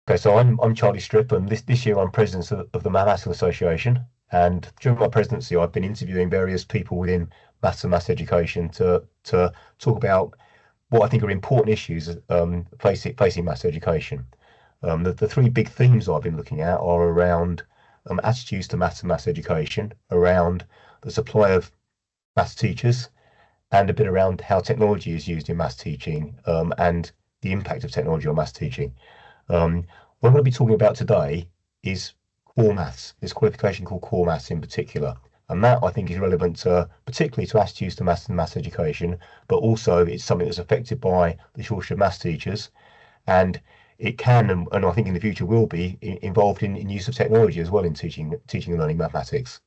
Okay, so I'm Charlie Strip, and this year I'm president of the Mathematical Association. And during my presidency, I've been interviewing various people within maths and maths education to talk about what I think are important issues facing maths education. The three big themes I've been looking at are around attitudes to maths and maths education, around the supply of maths teachers, and a bit around how technology is used in maths teaching, and the impact of technology on maths teaching. What I'm going to be talking about today is core maths, this qualification called core maths in particular. And that I think is relevant particularly to attitudes to maths and maths education, but also it's something that's affected by the shortage of maths teachers. And it can, and I think in the future will be, involved in use of technology as well in teaching and learning mathematics.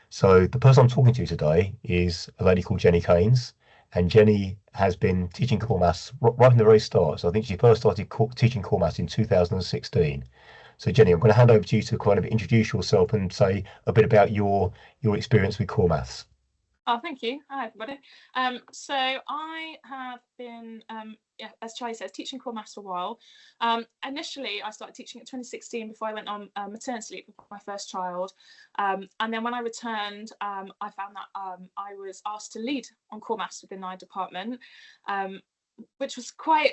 So the person I'm talking to today is a lady called Jenny Cains, and Jenny has been teaching core maths right from the very start. So I think she first started teaching core maths in 2016. So Jenny, I'm going to hand over to you to kind of introduce yourself and say a bit about your experience with core maths. Oh, thank you. Hi, everybody. So I have been, as Charlie says, teaching core maths for a while. Initially, I started teaching in 2016 before I went on maternity leave with my first child. And then when I returned, I found that I was asked to lead on core maths within my department, which was quite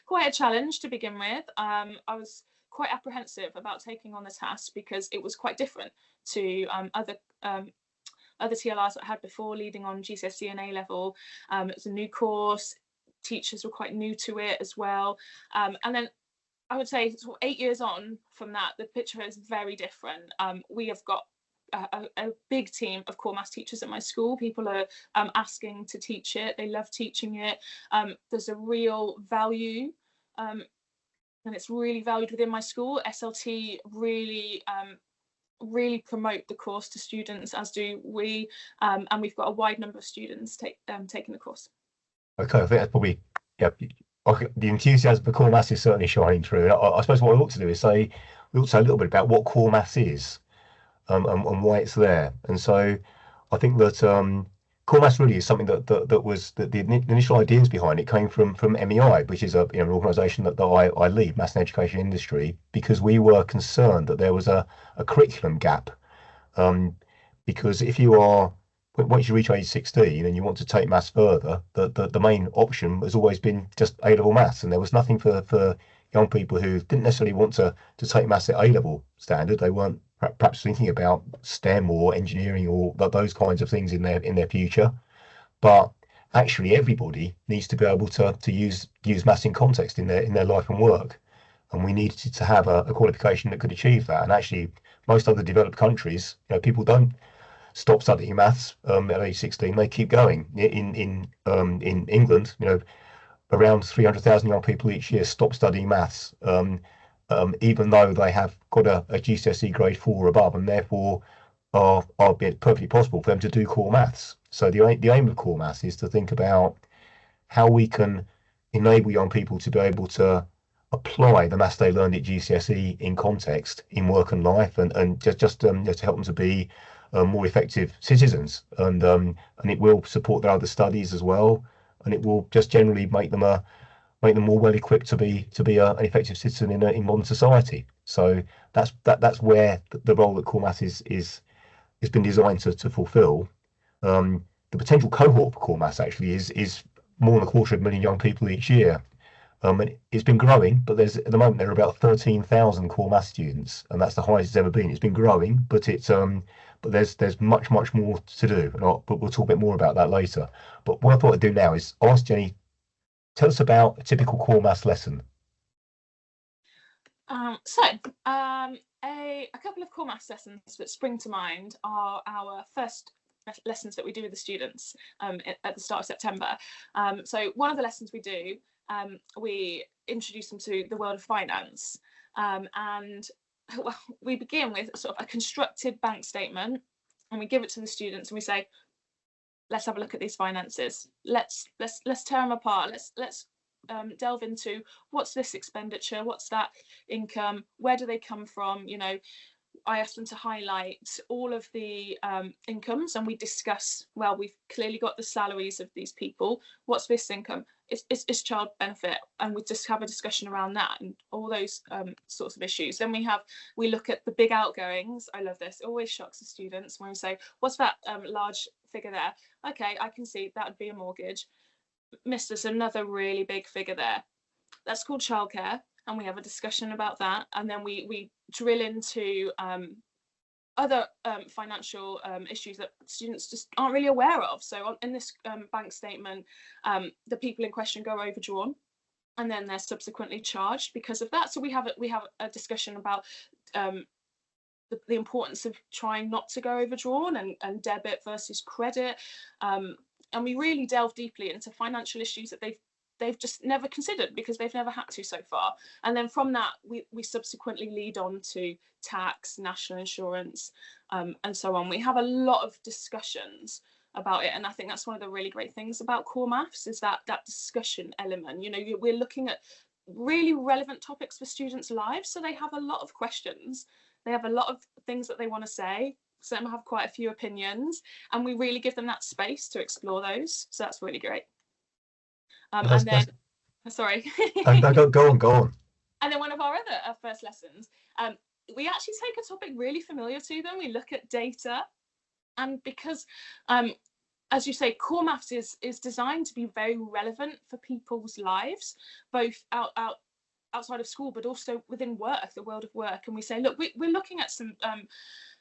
quite a challenge to begin with. I was quite apprehensive about taking on the task because it was quite different to other TLRs that I had before, leading on GCSE and A level. It was a new course. Teachers were quite new to it as well. And then I would say sort of 8 years on from that, the picture is very different. We have got a big team of core maths teachers at my school. People are asking to teach it. They love teaching it. There's a real value, and it's really valued within my school. SLT really promote the course to students, as do we, and we've got a wide number of students taking the course. Okay, I think that's probably, yeah, the enthusiasm for core maths is certainly shining through. I suppose what we ought to do is we ought to say a little bit about what core maths is, and why it's there. And so I think that core maths really is something that was the initial ideas behind it came from MEI, which is an organisation that I lead, Maths and Education Industry, because we were concerned that there was a curriculum gap. Because if you are once you reach age 16 and you want to take maths further, the main option has always been just A-level maths, and there was nothing for young people who didn't necessarily want to take maths at A-level standard. They weren't perhaps thinking about STEM or engineering or those kinds of things in their future. But actually, everybody needs to be able to use maths in context in their life and work. And we needed to have a qualification that could achieve that. And actually, most other developed countries, people don't stop studying maths at age 16. They keep going. In England, around 300,000 young people each year stop studying maths, even though they have got a GCSE grade 4 or above, and therefore are perfectly possible for them to do core maths. So the aim of core maths is to think about how we can enable young people to be able to apply the maths they learned at GCSE in context, in work and life, and just to help them to be more effective citizens. And it will support their other studies as well, and it will just generally make them more well equipped to be an effective citizen in modern society. So that's where the role that core maths is has been designed to fulfil. The potential cohort for core maths actually is more than 250,000 young people each year. And it's been growing, but at the moment there are about 13,000 core maths students, and that's the highest it's ever been. It's been growing, but there's much more to do, but we'll talk a bit more about that later. But what I thought I'd do now is ask Jenny, tell us about a typical core maths lesson. A couple of core maths lessons that spring to mind are our first lessons that we do with the students at the start of September. So one of the lessons we do, we introduce them to the world of finance, and we begin with sort of a constructed bank statement, and we give it to the students and we say, let's have a look at these finances. Let's tear them apart. Let's delve into what's this expenditure, what's that income, where do they come from. I asked them to highlight all of the incomes, and we discuss, well, we've clearly got the salaries of these people. What's this income? it's child benefit, and we just have a discussion around that and all those sorts of issues. Then we look at the big outgoings. I love this. It always shocks the students when we say, what's that large figure there? Okay, I can see that would be a mortgage. Miss, there's another really big figure there. That's called childcare, and we have a discussion about that. And then we drill into other financial issues that students just aren't really aware of. So in this bank statement, the people in question go overdrawn, and then they're subsequently charged because of that. So we have a discussion about the importance of trying not to go overdrawn, and debit versus credit, and we really delve deeply into financial issues that they've just never considered because they've never had to so far. And then from that, we subsequently lead on to tax, national insurance, and so on. We have a lot of discussions about it, and I think that's one of the really great things about core maths is that discussion element. We're looking at really relevant topics for students' lives, so they have a lot of questions, they have a lot of things that they want to say. Some have quite a few opinions, and we really give them that space to explore those. So that's really great. And then, sorry. Go on. And then one of our other first lessons, we actually take a topic really familiar to them. We look at data, and because, as you say, core maths is designed to be very relevant for people's lives, both outside of school, but also within work, the world of work. And we say, look, we're looking at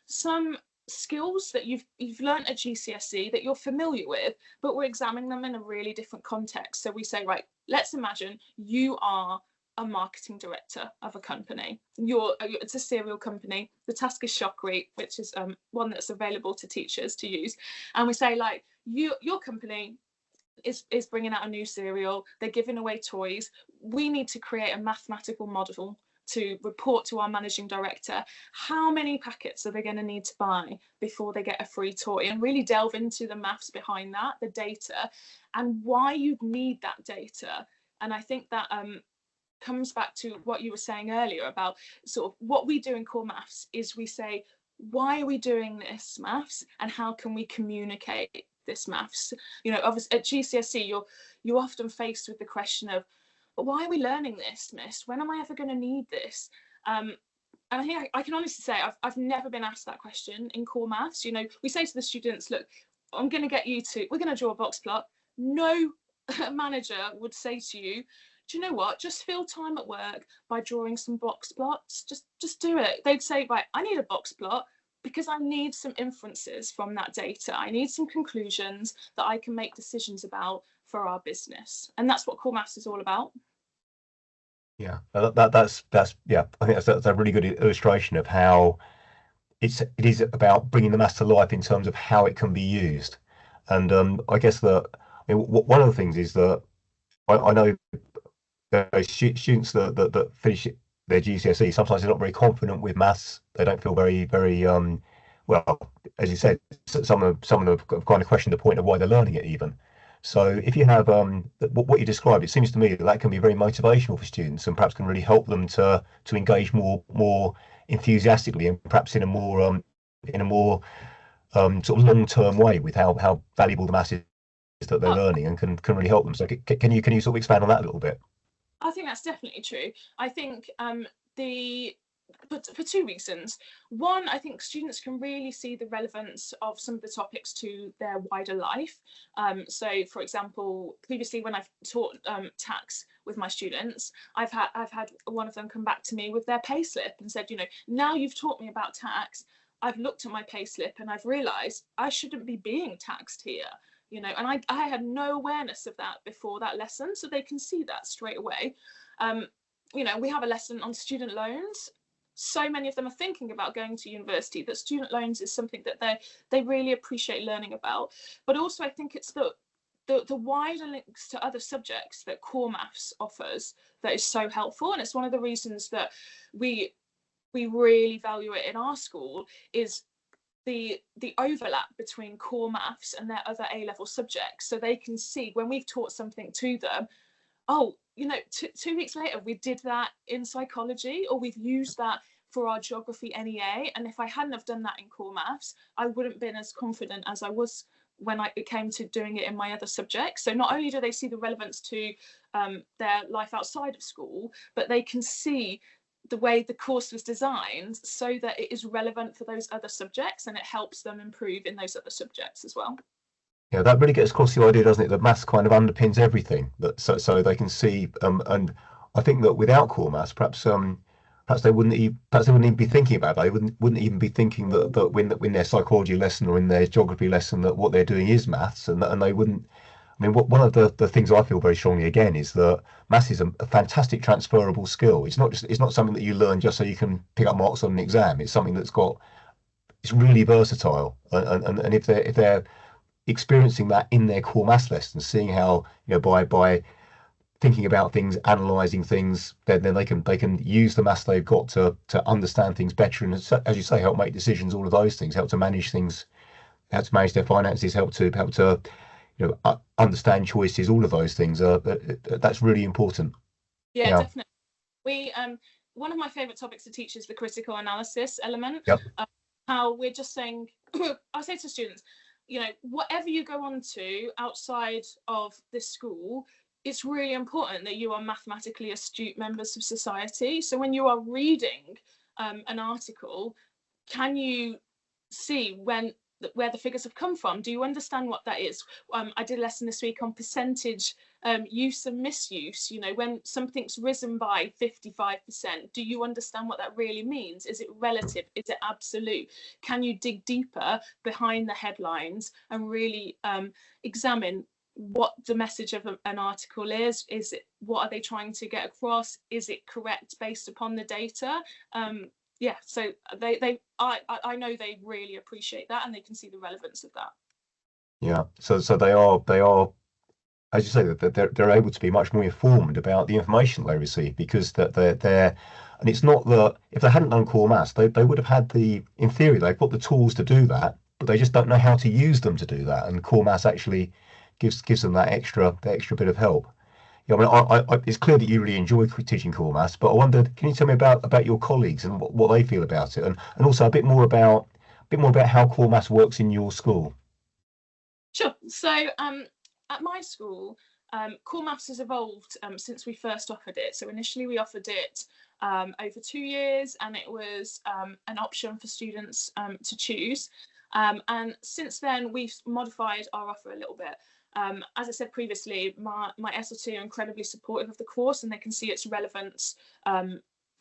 some skills that you've learned at GCSE that you're familiar with, but we're examining them in a really different context. So we say, right, let's imagine you are a marketing director of a company. It's a cereal company. The task is Shockrete, which is one that's available to teachers to use. And we say, like, your company is bringing out a new cereal. They're giving away toys. We need to create a mathematical model to report to our managing director how many packets are they going to need to buy before they get a free toy, and really delve into the maths behind that, the data, and why you'd need that data. And I think that comes back to what you were saying earlier about sort of what we do in core maths is we say, why are we doing this maths, and how can we communicate this maths? Obviously at GCSE you're often faced with the question of, but why are we learning this, miss? When am I ever going to need this? And I think I can honestly say I've never been asked that question in core maths. We say to the students, look, we're going to draw a box plot. No manager would say to you, do you know what? Just fill time at work by drawing some box plots. Just do it. They'd say, right, I need a box plot because I need some inferences from that data. I need some conclusions that I can make decisions about for our business. And that's what core maths is all about. Yeah, that's yeah. I think that's a really good illustration of how it is about bringing the maths to life in terms of how it can be used. And I guess that one of the things is that I know students that finish their GCSE, sometimes they're not very confident with maths. They don't feel very well, as you said, some of them have kind of questioned the point of why they're learning it even. So if you have what you described, it seems to me that can be very motivational for students, and perhaps can really help them to engage more enthusiastically, and perhaps in a more sort of long-term way with how valuable the maths is that they're learning, and can really help them. So can you sort of expand on that a little bit? I think that's definitely true. I think for two reasons. One, I think students can really see the relevance of some of the topics to their wider life. So, for example, previously when I've taught tax with my students, I've had one of them come back to me with their payslip and said, now you've taught me about tax, I've looked at my payslip and I've realised I shouldn't be being taxed here. And I had no awareness of that before that lesson, so they can see that straight away. We have a lesson on student loans. So many of them are thinking about going to university, that student loans is something that they really appreciate learning about. But also I think it's the wider links to other subjects that core maths offers that is so helpful. And it's one of the reasons that we really value it in our school is the overlap between core maths and their other A-level subjects. So they can see when we've taught something to them, oh, 2 weeks later we did that in psychology, or we've used that for our geography NEA, and if I hadn't have done that in core maths, I wouldn't have been as confident as I was it came to doing it in my other subjects. So not only do they see the relevance to their life outside of school, but they can see the way the course was designed so that it is relevant for those other subjects, and it helps them improve in those other subjects as well. Yeah, that really gets across the idea, doesn't it, that maths kind of underpins everything. That so they can see, and I think that without core maths, perhaps they wouldn't even be thinking about it. They wouldn't even be thinking that when their psychology lesson or in their geography lesson that what they're doing is maths, and they wouldn't. I mean, one of the things I feel very strongly again is that maths is a fantastic transferable skill. It's not something that you learn just so you can pick up marks on an exam. It's something it's really versatile, and if they're experiencing that in their core maths lessons, seeing how, by thinking about things, analysing things, then they can use the maths they've got to understand things better, and as you say, help make decisions. All of those things help to manage things, help to manage their finances, help to understand choices. All of those things that's really important. Yeah, Yeah. definitely. We one of my favourite topics to teach is the critical analysis element. Yep. How we're just saying, I say to students, whatever you go on to outside of this school, it's really important that you are mathematically astute members of society. So when you are reading an article, can you see where the figures have come from? Do you understand what that is? I did a lesson this week on percentage use and misuse. When something's risen by 55%, do you understand what that really means? Is it relative? Is it absolute? Can you dig deeper behind the headlines and really examine what the message of an article is? What are they trying to get across? Is it correct based upon the data? So I know they really appreciate that, and they can see the relevance of that. Yeah. So they are, as you say, that they're able to be much more informed about the information they receive, because they're and it's not that if they hadn't done core maths, they would have had in theory, they've got the tools to do that, but they just don't know how to use them to do that. And core maths actually gives them that extra bit of help. Yeah, I mean, it's clear that you really enjoy teaching core maths, but I wondered, can you tell me about your colleagues and what they feel about it, and also a bit more about how core maths works in your school? Sure. So at my school, core maths has evolved since we first offered it. So initially we offered it over 2 years, and it was an option for students to choose. And since then, we've modified our offer a little bit. As I said previously, my SLT are incredibly supportive of the course, and they can see its relevance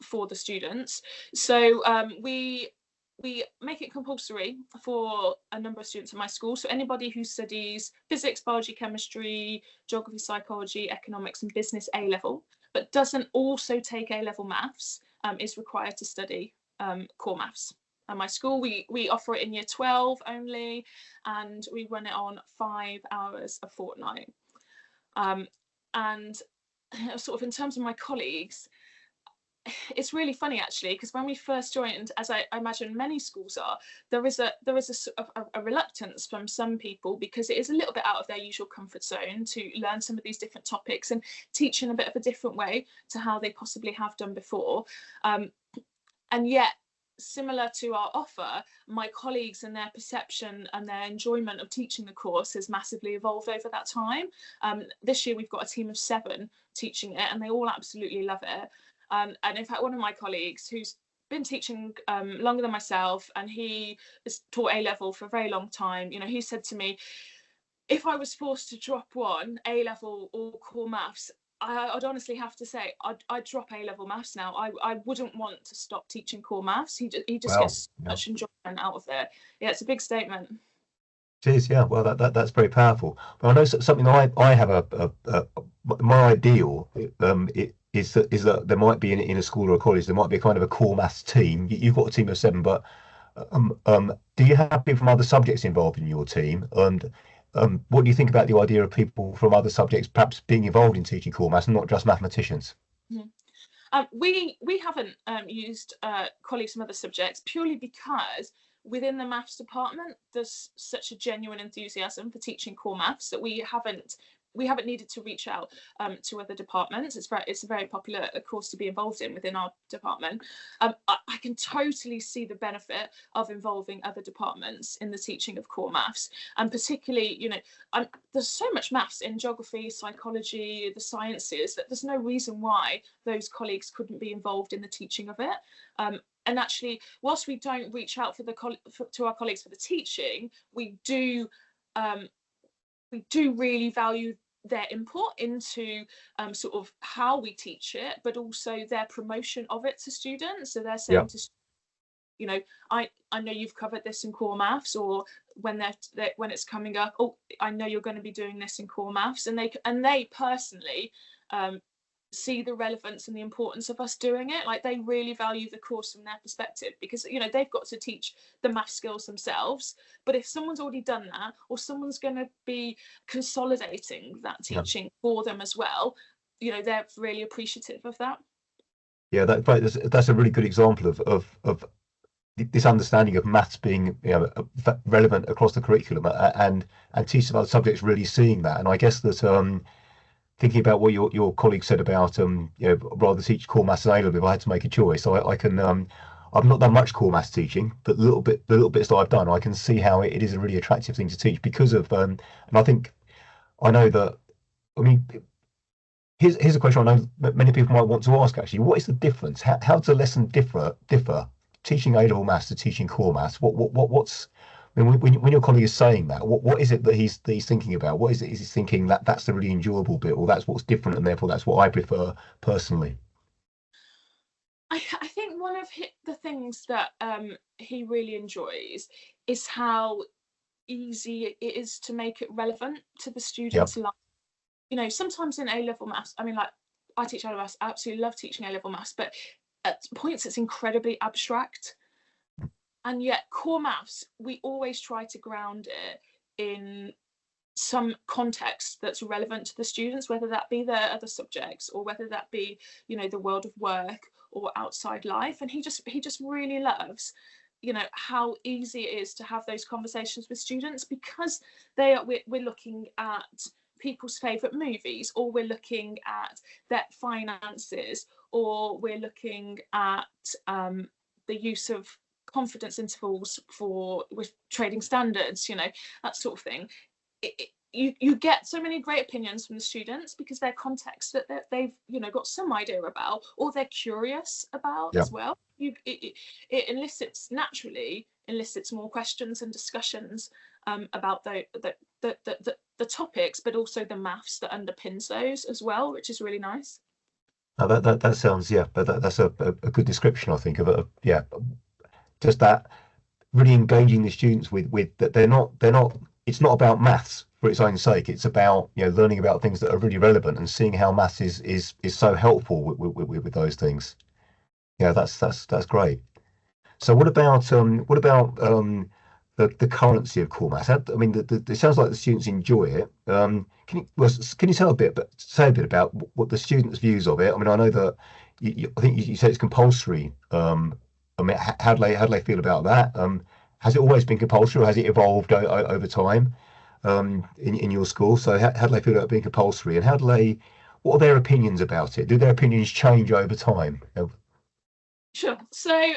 for the students. So we make it compulsory for a number of students at my school. So anybody who studies physics, biology, chemistry, geography, psychology, economics, and business A level, but doesn't also take A level maths, is required to study core maths. At my school, we offer it in year 12 only, and we run it on 5 hours a fortnight. And sort of in terms of my colleagues, it's really funny actually, because when we first joined, as I imagine many schools are, there is a reluctance from some people, because it is a little bit out of their usual comfort zone to learn some of these different topics and teach in a bit of a different way to how they possibly have done before. And yet, similar to our offer, my colleagues and their perception and their enjoyment of teaching the course has massively evolved over that time. This year we've got a team of 7 teaching it, and they all absolutely love it. And in fact, one of my colleagues, who's been teaching longer than myself, and he has taught A level for a very long time, he said to me, if I was forced to drop one, A level or core maths, I'd honestly have to say I'd drop A level maths now. I wouldn't want to stop teaching core maths. He just Wow. gets so much enjoyment out of it. Yeah, it's a big statement. It is, yeah. Well, that's very powerful. But I know something I have my ideal is that there might be in a school or a college, there might be a kind of a core maths team. You've got a team of 7, but do you have people from other subjects involved in your team? And what do you think about the idea of people from other subjects perhaps being involved in teaching core maths, and not just mathematicians? Mm-hmm. We haven't used colleagues from other subjects, purely because within the maths department there's such a genuine enthusiasm for teaching core maths that we haven't we haven't needed to reach out to other departments. It's a very popular course to be involved in within our department. I can totally see the benefit of involving other departments in the teaching of core maths, and particularly, there's so much maths in geography, psychology, the sciences, that there's no reason why those colleagues couldn't be involved in the teaching of it. And actually, whilst we don't reach out to our colleagues for the teaching, we do really value their input into sort of how we teach it, but also their promotion of it to students. So they're saying to, I know you've covered this in core maths, or when it's coming up, oh, I know you're going to be doing this in core maths, and they personally see the relevance and the importance of us doing it. Like, they really value the course from their perspective, because they've got to teach the math skills themselves, but if someone's already done that, or someone's going to be consolidating that teaching for them as well, they're really appreciative of that. Yeah, that's a really good example of this understanding of maths being relevant across the curriculum, and teachers of other subjects really seeing that. And I guess that thinking about what your colleague said about rather teach core maths and A-level if I had to make a choice. So I can I've not done much core maths teaching, but the little bits that I've done, I can see how it is a really attractive thing to teach because of and I know that, I mean, here's a question I know that many people might want to ask actually. What is the difference? How does a lesson differ teaching A-level maths to teaching core maths? What's I mean, when your colleague is saying that, what is it that he's thinking about? What is it? Is he thinking that that's the really enjoyable bit, or that's what's different, and therefore that's what I prefer personally? I think one of the things that he really enjoys is how easy it is to make it relevant to the students' life. Sometimes in A-level maths, I mean, like, I teach A-level maths, I absolutely love teaching A-level maths, but at points it's incredibly abstract. And yet core maths, we always try to ground it in some context that's relevant to the students, whether that be their other subjects, or whether that be, the world of work or outside life. And he just really loves, how easy it is to have those conversations with students, because we're looking at people's favorite movies, or we're looking at their finances, or we're looking at the use of confidence intervals with trading standards, that sort of thing. You get so many great opinions from the students because they're context that they've got some idea about, or they're curious about as well. It naturally elicits more questions and discussions about the topics, but also the maths that underpins those as well, which is really nice. That sounds but that's a good description, I think, of just that really engaging the students with that they're not it's not about maths for its own sake. It's about learning about things that are really relevant and seeing how maths is so helpful with those things. Yeah, that's great. So what about the currency of core maths? I mean, it sounds like the students enjoy it. Can you say a bit about what the students' views of it? I mean, I know that I think you said it's compulsory. I mean, how do they feel about that? Has it always been compulsory, or has it evolved over time in your school? So how do they feel about it being compulsory, and what are their opinions about it? Do their opinions change over time? Sure. So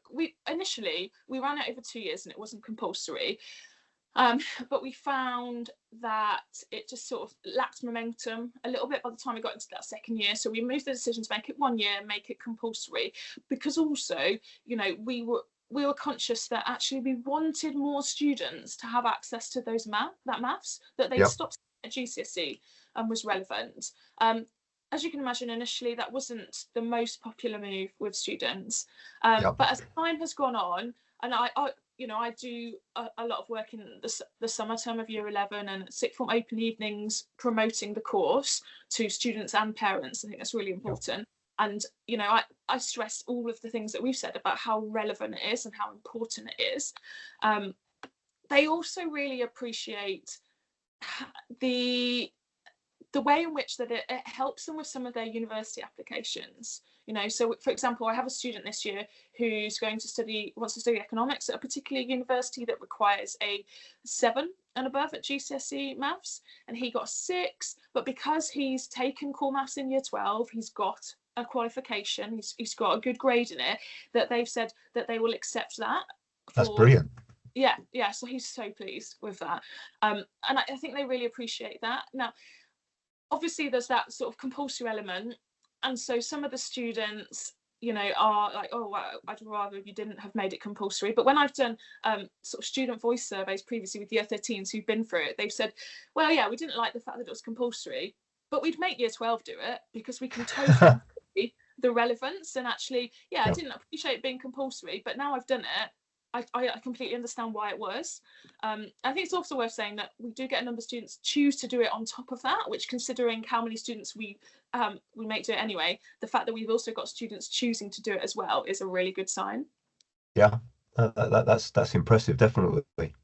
we initially ran it over 2 years and it wasn't compulsory, but we found that it just sort of lacked momentum a little bit by the time we got into that second year. So we moved the decision to make it 1 year, make it compulsory, because also, we were conscious that actually we wanted more students to have access to those maths that they stopped at GCSE and was relevant. As you can imagine, initially that wasn't the most popular move with students, but as time has gone on, and I do a lot of work in the summer term of year 11 and sixth form open evenings promoting the course to students and parents. I think that's really important. And I stress all of the things that we've said about how relevant it is and how important it is. They also really appreciate the way in which that it helps them with some of their university applications. So for example, I have a student this year who's wants to study economics at a particular university that requires a 7 and above at GCSE maths, and he got a 6. But because he's taken core maths in year 12, he's got a qualification. He's got a good grade in it. That they've said that they will accept that That's for. brilliant. Yeah. So he's so pleased with that, and I think they really appreciate that. Now, obviously, there's that sort of compulsory element, and so some of the students, are like, oh, well, I'd rather you didn't have made it compulsory. But when I've done sort of student voice surveys previously with year 13s who've been through it, they've said, well, yeah, we didn't like the fact that it was compulsory, but we'd make year 12 do it because we can totally see the relevance. And actually, I didn't appreciate it being compulsory, but now I've done it, I completely understand why it was. I think it's also worth saying that we do get a number of students choose to do it on top of that, which, considering how many students we make do it anyway, the fact that we've also got students choosing to do it as well is a really good sign. Yeah, that's impressive, definitely.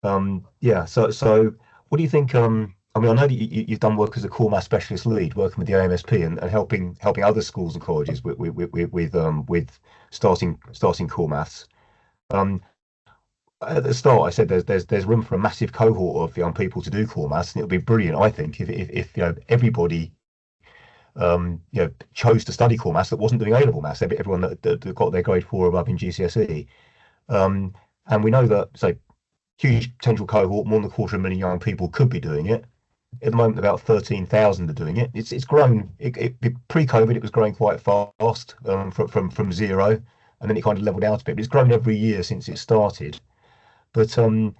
So what do you think? I mean, I know that you've done work as a core maths specialist lead, working with the AMSP and helping other schools and colleges with starting core maths. At the start, I said there's room for a massive cohort of young people to do core maths, and it would be brilliant, I think, if everybody chose to study core maths that wasn't doing A-level maths. Everyone that got their grade 4 above in GCSE, and we know that huge potential cohort, more than 250,000 young people could be doing it. At the moment, about 13,000 are doing it. It's grown. Pre-COVID, it was growing quite fast, from zero, and then it kind of leveled out a bit. But it's grown every year since it started. But I mean,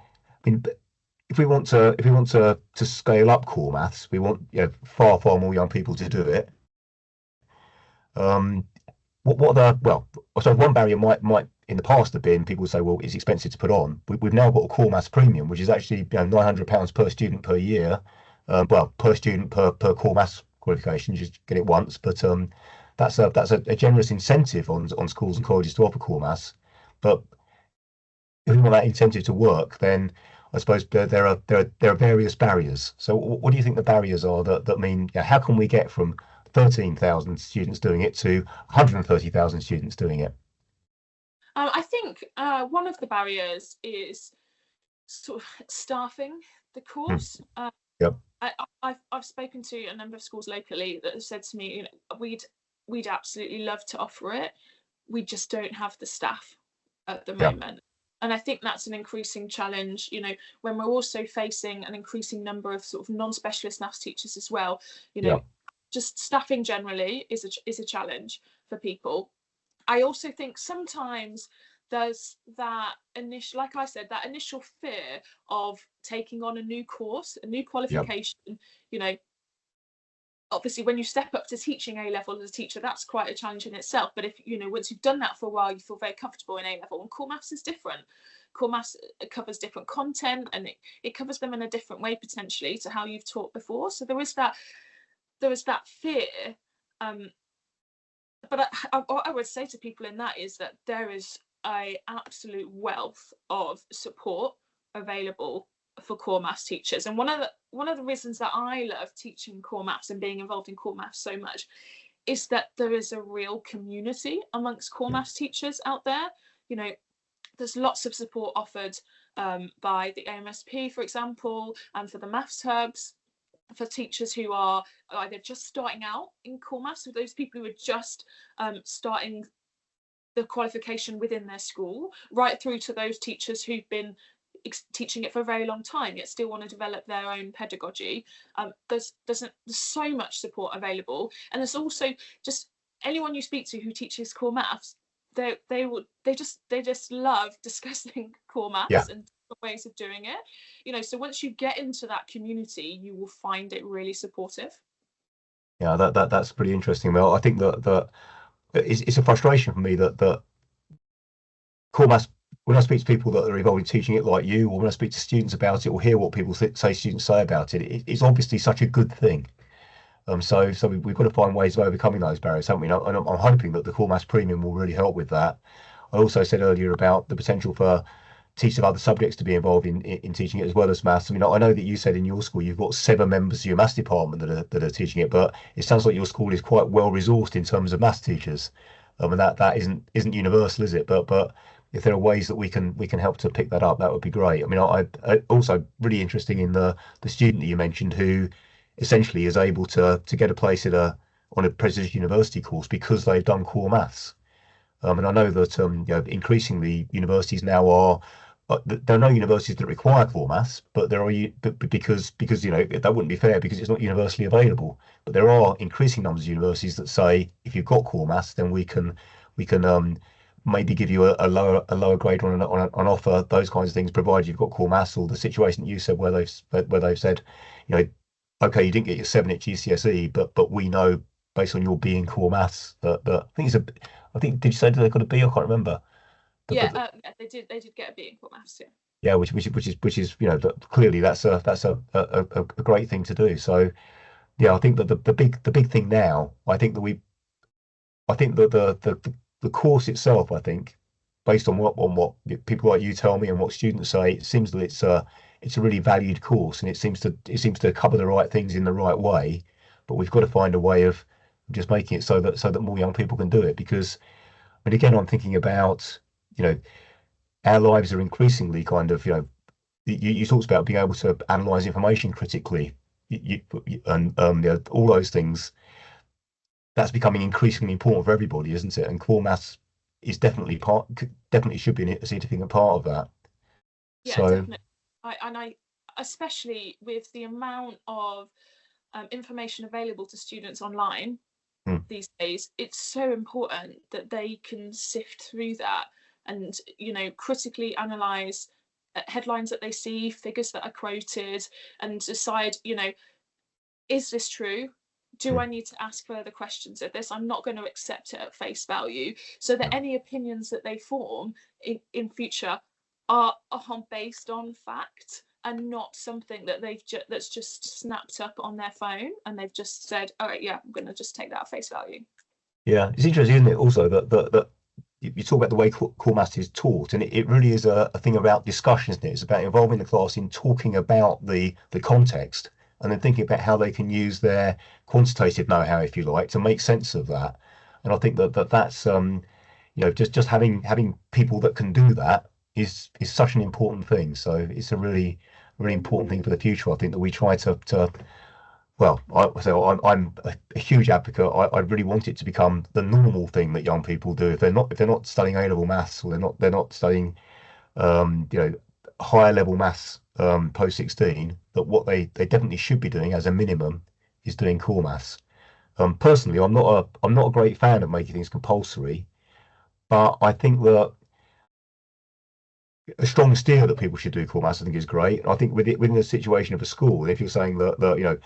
if we want to scale up core maths, we want far more young people to do it. I suppose one barrier might in the past have been people would say, well, it's expensive to put on. We've now got a core maths premium, which is actually £900 per student per year. Per student per core maths qualification. You just get it once, but that's a generous incentive on schools and colleges to offer core maths. But if we want that incentive to work, then I suppose there are various barriers. So what do you think the barriers are that mean, how can we get from 13,000 students doing it to 130,000 students doing it? I think one of the barriers is sort of staffing the course. Yep. I've spoken to a number of schools locally that have said to me, we'd absolutely love to offer it. We just don't have the staff at the moment. And I think that's an increasing challenge, when we're also facing an increasing number of sort of non-specialist maths teachers as well. Just staffing generally is a challenge for people. I also think sometimes there's that initial, like I said, that initial fear of taking on a new course, a new qualification. Obviously, when you step up to teaching A-level as a teacher, that's quite a challenge in itself. But if once you've done that for a while, you feel very comfortable in A-level. And core maths is different. Core maths covers different content, and it covers them in a different way potentially to how you've taught before. So there is that fear. But what I would say to people in that is that there is an absolute wealth of support available for core maths teachers. And one of the reasons that I love teaching core maths and being involved in core maths so much is that there is a real community amongst core maths teachers out there. There's lots of support offered by the AMSP, for example, and for the maths hubs, for teachers who are either just starting out in core maths, so those people who are just starting the qualification within their school, right through to those teachers who've been teaching it for a very long time yet still want to develop their own pedagogy. There's so much support available, and there's also just anyone you speak to who teaches core maths, they just love discussing core maths and ways of doing it. So once you get into that community, you will find it really supportive. That's pretty interesting. Well, I think that it's a frustration for me that core maths, when I speak to people that are involved in teaching it like you, or when I speak to students about it or hear what people say students say about it, it's obviously such a good thing. So we've got to find ways of overcoming those barriers, haven't we? And I'm hoping that the core maths premium will really help with that. I also said earlier about the potential for teachers of other subjects to be involved in teaching it as well as maths. I mean, I know that you said in your school you've got 7 members of your maths department that are teaching it, but it sounds like your school is quite well resourced in terms of maths teachers. And that isn't universal, is it? But if there are ways that we can help to pick that up, that would be great. I mean, I also really interesting in the student that you mentioned who essentially is able to get a place at a on a prestigious university course because they've done core maths. And I know that increasingly universities now are. There are no universities that require core maths, but there are because that wouldn't be fair because it's not universally available. But there are increasing numbers of universities that say if you've got core maths, then we can maybe give you a lower grade on offer. Those kinds of things, provided you've got core maths, or the situation that you said where they've said, you know, okay, you didn't get your 7 at GCSE, but we know based on your B in core maths that I think did you say that they got a B? I can't remember. Yeah, But yeah, they did get a B in core maths. Yeah. yeah, which is clearly that's a great thing to do. So yeah, I think that the big thing now, I think that the course itself, I think, based on what people like you tell me and what students say, it seems that it's a really valued course and it seems to cover the right things in the right way. But we've got to find a way of just making it so that more young people can do it because. But again, I'm thinking about, you know, our lives are increasingly kind of, you talked about being able to analyze information critically, and all those things. That's becoming increasingly important for everybody, isn't it? And core maths is definitely should be a significant part of that. Yeah, So, definitely. I especially with the amount of information available to students online mm, these days, it's so important that they can sift through that and critically analyze headlines that they see, figures that are quoted, and decide, is this true? Do mm, I need to ask further questions of this? I'm not going to accept it at face value, so that no. any opinions that they form in future are based on fact and not something that that's just snapped up on their phone and they've just said, all right, yeah, I'm going to just take that at face value. Yeah, it's interesting, isn't it? Also, that you talk about the way core maths is taught, and it really is a thing about discussion, isn't it? It's about involving the class in talking about the context, and then thinking about how they can use their quantitative know-how, if you like, to make sense of that. And I think that's just having people that can do that is such an important thing. So it's a really important thing for the future. I think that we try to well, I'm a huge advocate. I really want it to become the normal thing that young people do. If they're not studying A-level maths or they're not studying um, you know higher level maths post 16, that what they definitely should be doing as a minimum is doing core maths. Personally, I'm not a great fan of making things compulsory, but I think that a strong steer that people should do core maths I think is great. I think within the situation of a school, if you're saying that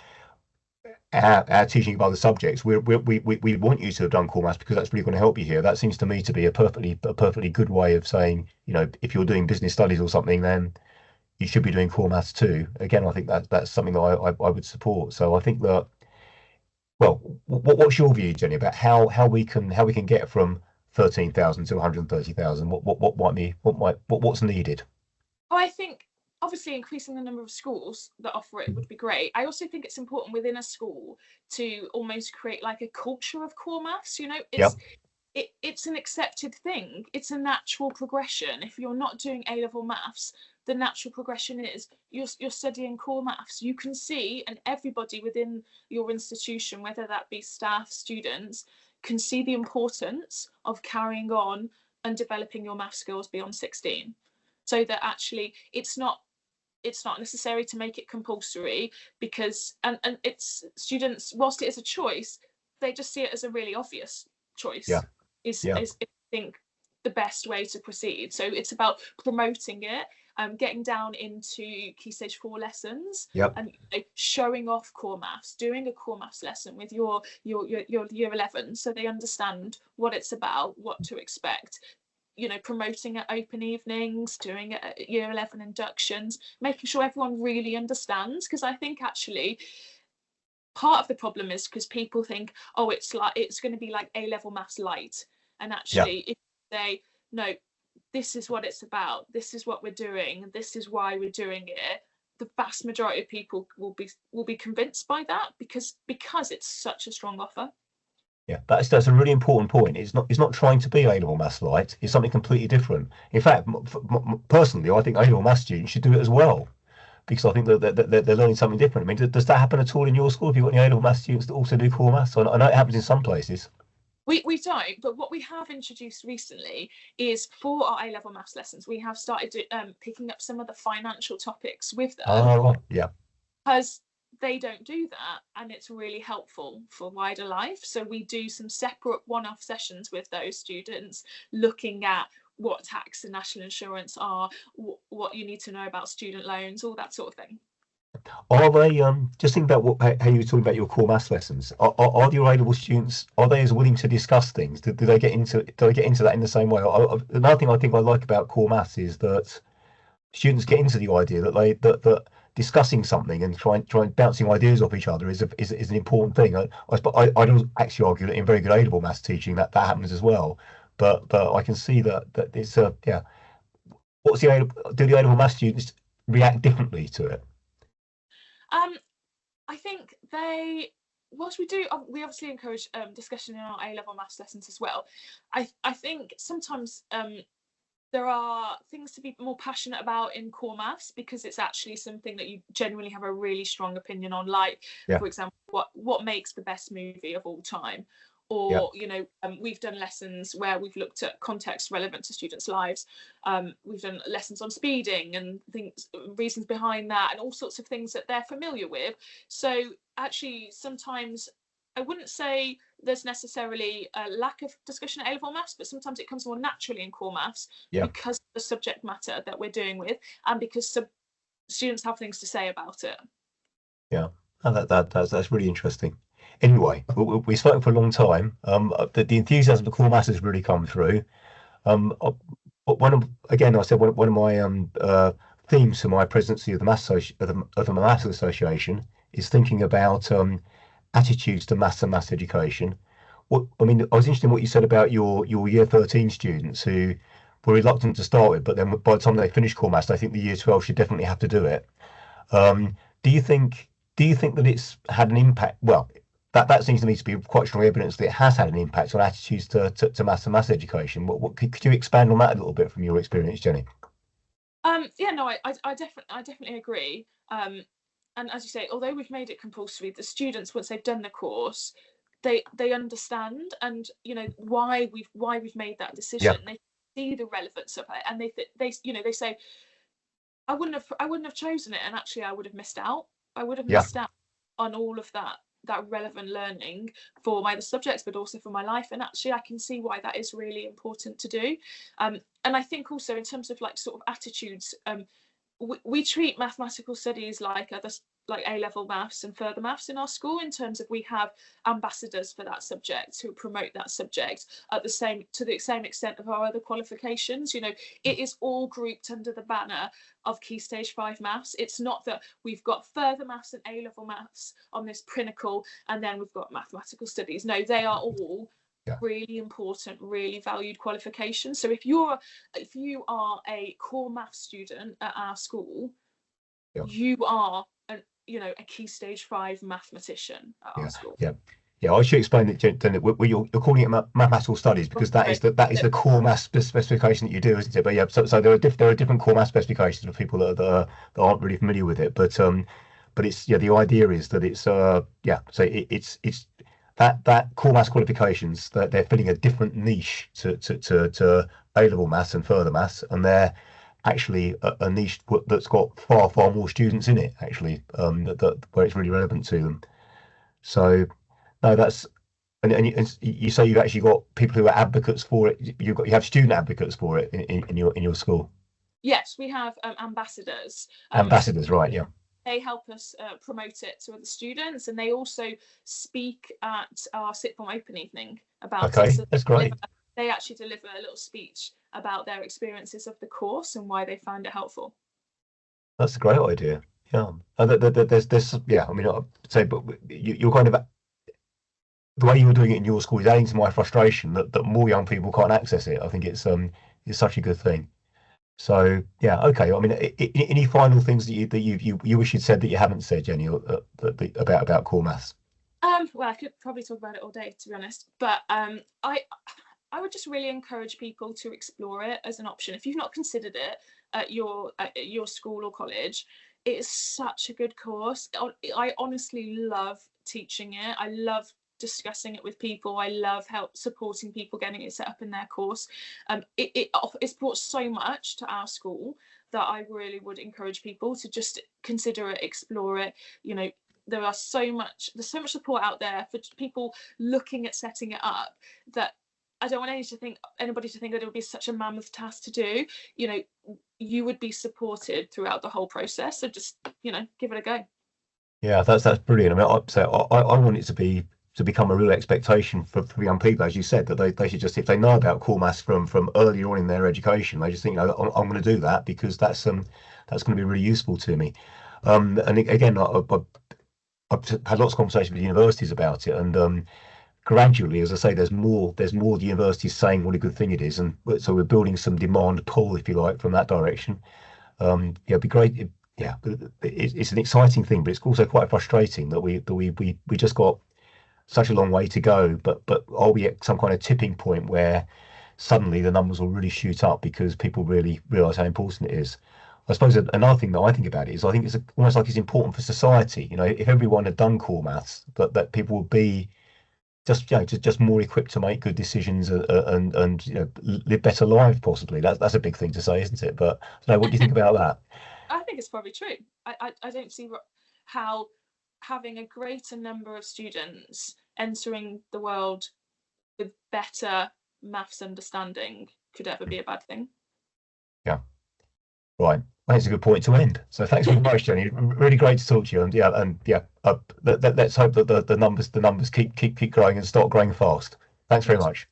our teaching of other subjects, we want you to have done core maths because that's really going to help you here. That seems to me to be a perfectly good way of saying, if you're doing business studies or something, then you should be doing core maths too. Again, I think that's something that I would support. So I think that, well, what's your view, Jenny, about how we can get from 13,000 to 130,000? What's needed? Oh, I think obviously increasing the number of schools that offer it would be great. I also think it's important within a school to almost create like a culture of core maths. Yep. It's an accepted thing. It's a natural progression. If you're not doing A-level maths, the natural progression is you're studying core maths. You can see, and everybody within your institution, whether that be staff, students, can see the importance of carrying on and developing your math skills beyond 16. So that actually it's not necessary to make it compulsory, because and it's students, whilst it is a choice, they just see it as a really obvious Yeah. choice is Yeah. is I think the best way to proceed. So it's about promoting it, getting down into key stage 4 lessons, Yep. and showing off core maths, doing a core maths lesson with your year 11, so they understand what it's about, what to expect. Promoting at open evenings, doing it at year 11 inductions, making sure everyone really understands. Because I think actually part of the problem is because people think, oh, it's going to be like A-level maths light. And Yeah. actually, if they, no, this is what it's about, this is what we're doing, this is why we're doing it, the vast majority of people will be convinced by that, because it's such a strong offer. Yeah, that's a really important point. It's not trying to be A-level maths light. It's something completely different. In fact, personally, I think A-level maths students should do it as well because I think that they're learning something different. I mean, does that happen at all in your school? Have you got any A-level maths students that also do core maths? I know it happens in some places. We don't, but what we have introduced recently is for our A-level maths lessons, we have started picking up some of the financial topics with them Oh, right. Yeah. because they don't do that, and it's really helpful for wider life. So we do some separate one-off sessions with those students looking at what tax and national insurance are, what you need to know about student loans, all that sort of thing. Are they just think about how you were talking about your core maths lessons? Are your A-level students are they as willing to discuss things? Do they get into that in the same way? Another thing I think I like about core maths is that students get into the idea that discussing something and trying bouncing ideas off each other is an important thing. I'd actually argue that in very good A-level maths teaching that happens as well. But I can see that it's yeah. What's do the A-level maths students react differently to it? Um, I think whilst we obviously encourage discussion in our A-level maths lessons as well. I think sometimes there are things to be more passionate about in core maths because it's actually something that you genuinely have a really strong opinion on. Like, Yeah, for example, what makes the best movie of all time, yeah, or we've done lessons where we've looked at context relevant to students' lives. We've done lessons on speeding and things, reasons behind that, and all sorts of things that they're familiar with. So actually, sometimes I wouldn't say there's necessarily a lack of discussion at A-level maths, but sometimes it comes more naturally in core maths yeah, because of the subject matter that we're doing with, and because students have things to say about it. yeah. Oh, that's really interesting. Anyway, we've spoken for a long time. The enthusiasm for core maths has really come through. But again, I said one of my themes for my presidency of the Maths Association is thinking about attitudes to maths and maths education. I mean, I was interested in what you said about your year 13 students who were reluctant to start with, but then by the time they finish core maths, they think the year 12 should definitely have to do it. Um, do you think do you think that it's had an impact? Well, that seems to me to be quite strong evidence that it has had an impact on attitudes to maths and maths education. What could you expand on that a little bit from your experience, Jenny? Yeah, no, I definitely agree. And as you say, although we've made it compulsory, the students, once they've done the course, they understand, and why we've made that Yeah, decision. They see the relevance of it, and they say, I wouldn't have chosen it, and actually I would have missed out. I would have yeah, missed out on all of that relevant learning for my other subjects, but also for my life. And actually, I can see why that is really important to do. And I think also in terms of like sort of attitudes, we treat mathematical studies like other, like A-level maths and further maths in our school, in terms of we have ambassadors for that subject who promote that subject at the same extent of our other qualifications. It is all grouped under the banner of Key Stage 5 maths. It's not that we've got further maths and A-level maths on this pinnacle and then we've got mathematical studies. No, they are all yeah, really important, really valued qualifications. So if you are a core math student at our school, yeah, you are a Key Stage 5 mathematician at our yeah, school. yeah. Yeah, I should explain it, Jenny. You're calling it mathematical studies because that is the core maths specification that you do, isn't it? But yeah, so there are different core maths specifications for people that aren't really familiar with it. But it's yeah, the idea is that it's yeah, so it's that core maths qualifications that they're filling a different niche to A-level maths and further maths, and they're actually a niche that's got far more students in it actually, where it's really relevant to them. So no, that's and you say you've actually got people who are advocates for it. You have student advocates for it in your school. Yes, we have ambassadors. So Ambassadors, right? Yeah. they help us promote it to other students, and they also speak at our sixth form open evening about it. Okay, So that's great. they actually deliver a little speech about their experiences of the course and why they found it helpful. That's a great idea. Yeah. And there's yeah. I mean, I'd say, but you're kind of the way you're doing it in your school is adding to my frustration that more young people can't access it. I think it's such a good thing. So yeah, okay. I mean, any final things that you wish you'd said that you haven't said, Jenny, about core maths? Well, I could probably talk about it all day, to be honest. But I would just really encourage people to explore it as an option. If you've not considered it at your school or college, it is such a good course. I honestly love teaching it. I love discussing it with people. I love help supporting people getting it set up in their course. It's brought so much to our school that I really would encourage people to just consider it, explore it. You know, there's so much support out there for people looking at setting it up, that I don't want anybody to think that it would be such a mammoth task to do. You know, you would be supported throughout the whole process. So just, give it a go. Yeah, that's brilliant. I mean, I want it to become a real expectation for young people, as you said, that they should just, if they know about core maths from earlier on in their education, they just think, I'm going to do that because that's going to be really useful to me. And again, I've had lots of conversations with universities about it, and gradually, as I say, there's more the universities saying what a good thing it is, and so we're building some demand pull, if you like, from that direction. Yeah, it'd be great. Yeah, it's an exciting thing, but it's also quite frustrating that we just got such a long way to go. But are we at some kind of tipping point where suddenly the numbers will really shoot up because people really realise how important it is? I suppose another thing that I think about it is I think it's almost like it's important for society. If everyone had done core maths, that people would be just more equipped to make good decisions and live better lives possibly. That's a big thing to say, isn't it? But what do you think about that? I think it's probably true. I don't see how having a greater number of students entering the world with better maths understanding could ever be a bad thing. Yeah. Right. That's a good point to end. So thanks very much, Jenny. Really great to talk to you. And let's hope that the numbers keep growing and start growing fast. Thanks very much.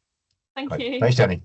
Thank you. Thanks, Jenny.